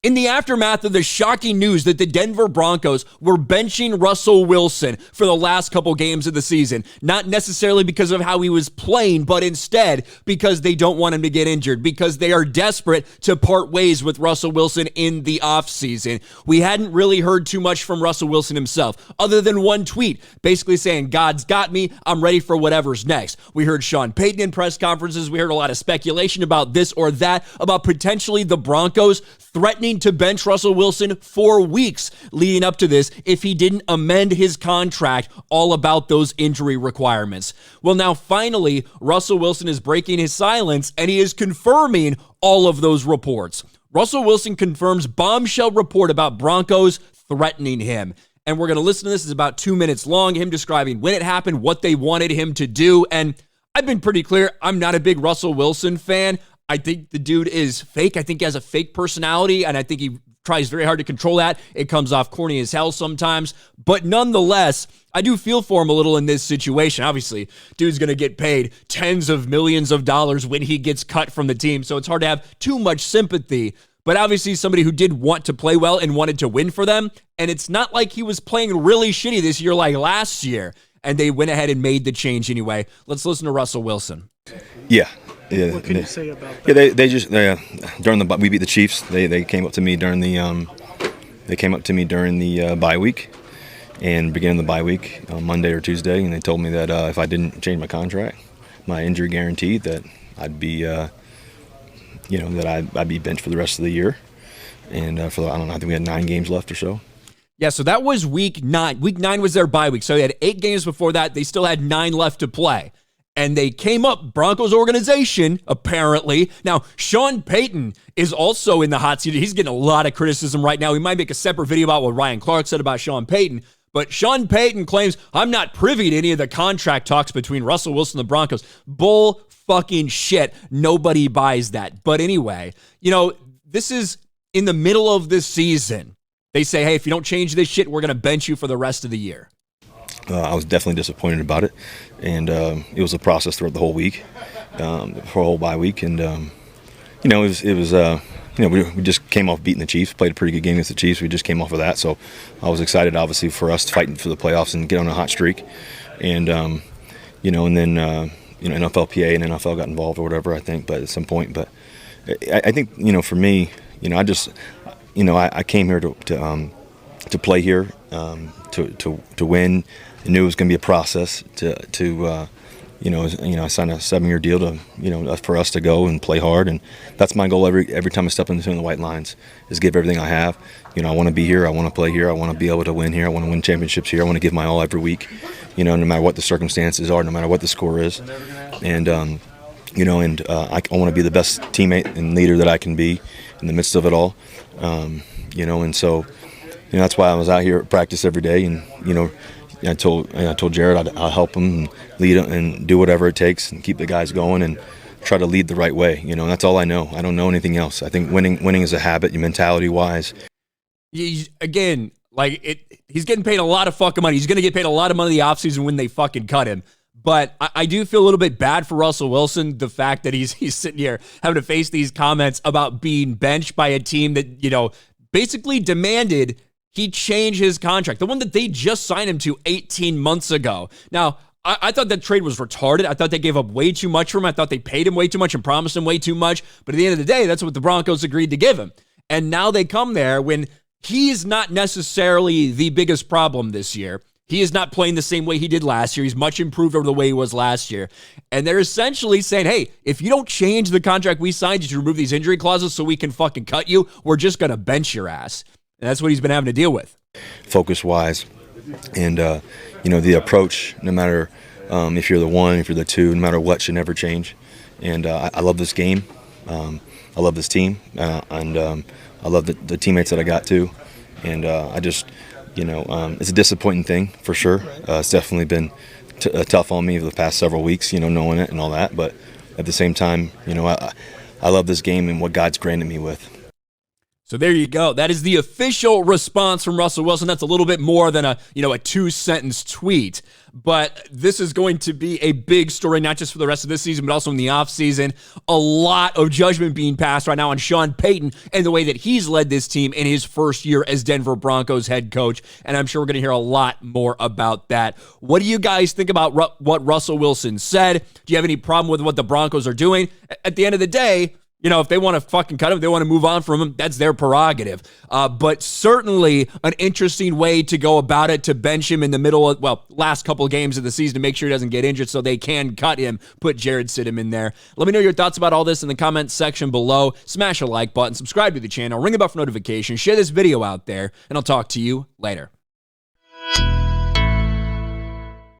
In the aftermath of the shocking news that the Denver Broncos were benching Russell Wilson for the last couple games of the season, not necessarily because of how he was playing, but instead because they don't want him to get injured, because they are desperate to part ways with Russell Wilson in the offseason. We hadn't really heard too much from Russell Wilson himself, other than one tweet basically saying, God's got me, I'm ready for whatever's next. We heard Sean Payton in press conferences. We heard a lot of speculation about this or that, about potentially the Broncos threatening to bench Russell Wilson for weeks leading up to this if he didn't amend his contract, all about those injury requirements. Well, now finally, Russell Wilson is breaking his silence and he is confirming all of those reports. Russell Wilson confirms bombshell report about Broncos threatening him. And we're going to listen to this. It's about 2 minutes long, him describing when it happened, what they wanted him to do. And I've been pretty clear, I'm not a big Russell Wilson fan. I think the dude is fake. I think he has a fake personality, and I think he tries very hard to control that. It comes off corny as hell sometimes. But nonetheless, I do feel for him a little in this situation. Obviously, dude's going to get paid tens of millions of dollars when he gets cut from the team, so it's hard to have too much sympathy. But obviously somebody who did want to play well and wanted to win for them, and it's not like he was playing really shitty this year like last year, and they went ahead and made the change anyway. Let's listen to Russell Wilson. Yeah. What can you say about that? Yeah, they just during we beat the Chiefs. They came up to me during the bye week, and beginning of the bye week on Monday or Tuesday, and they told me that if I didn't change my contract, my injury guarantee, that I'd be I'd be benched for the rest of the year, and I think we had 9 games left or so. Yeah, so that was week 9. Week 9 was their bye week, so they had 8 games before that. They still had 9 left to play. And they came up, Broncos organization, apparently. Now, Sean Payton is also in the hot seat. He's getting a lot of criticism right now. We might make a separate video about what Ryan Clark said about Sean Payton. But Sean Payton claims, I'm not privy to any of the contract talks between Russell Wilson and the Broncos. Bull fucking shit. Nobody buys that. But anyway, this is in the middle of this season. They say, hey, if you don't change this shit, we're going to bench you for the rest of the year. I was definitely disappointed about it, and it was a process throughout the whole week, for a whole bye week, and we just came off beating the Chiefs, played a pretty good game against the Chiefs. We just came off of that, so I was excited, obviously, for us fighting for the playoffs and get on a hot streak, and and then NFLPA and NFL got involved or whatever, I think, but at some point, but I think for me, I came here to play here, to win. I knew it was going to be a process to I signed a 7-year deal to for us to go and play hard, and that's my goal every time I step into the white lines, is give everything I have. I want to be here, I want to play here, I want to be able to win here, I want to win championships here, I want to give my all every week, no matter what the circumstances are, no matter what the score is, and I want to be the best teammate and leader that I can be in the midst of it all, and so that's why I was out here at practice every day, and I told Jared I'll help him and lead and do whatever it takes and keep the guys going and try to lead the right way. That's all I know. I don't know anything else. I think winning is a habit, mentality wise. He's getting paid a lot of fucking money. He's going to get paid a lot of money in the offseason when they fucking cut him. But I do feel a little bit bad for Russell Wilson, the fact that he's sitting here having to face these comments about being benched by a team that, basically demanded he changed his contract, the one that they just signed him to 18 months ago. Now, I thought that trade was retarded. I thought they gave up way too much for him. I thought they paid him way too much and promised him way too much. But at the end of the day, that's what the Broncos agreed to give him. And now they come there when he's not necessarily the biggest problem this year. He is not playing the same way he did last year. He's much improved over the way he was last year. And they're essentially saying, hey, if you don't change the contract we signed you to remove these injury clauses so we can fucking cut you, we're just going to bench your ass. And that's what he's been having to deal with. Focus-wise, and the approach, no matter if you're the 1, if you're the 2, no matter what, should never change. And I love this game. I love this team, and I love the teammates that I got to. And I just, it's a disappointing thing for sure. It's definitely been tough on me for the past several weeks, knowing it and all that. But at the same time, I love this game and what God's granted me with. So there you go. That is the official response from Russell Wilson. That's a little bit more than a 2-sentence tweet. But this is going to be a big story, not just for the rest of this season, but also in the offseason. A lot of judgment being passed right now on Sean Payton and the way that he's led this team in his first year as Denver Broncos head coach. And I'm sure we're going to hear a lot more about that. What do you guys think about what Russell Wilson said? Do you have any problem with what the Broncos are doing? At the end of the day, if they want to fucking cut him, they want to move on from him, that's their prerogative. But certainly an interesting way to go about it, to bench him in the middle of, last couple of games of the season to make sure he doesn't get injured so they can cut him, put Jared Stidham in there. Let me know your thoughts about all this in the comments section below. Smash a like button, subscribe to the channel, ring the bell for notifications, share this video out there, and I'll talk to you later.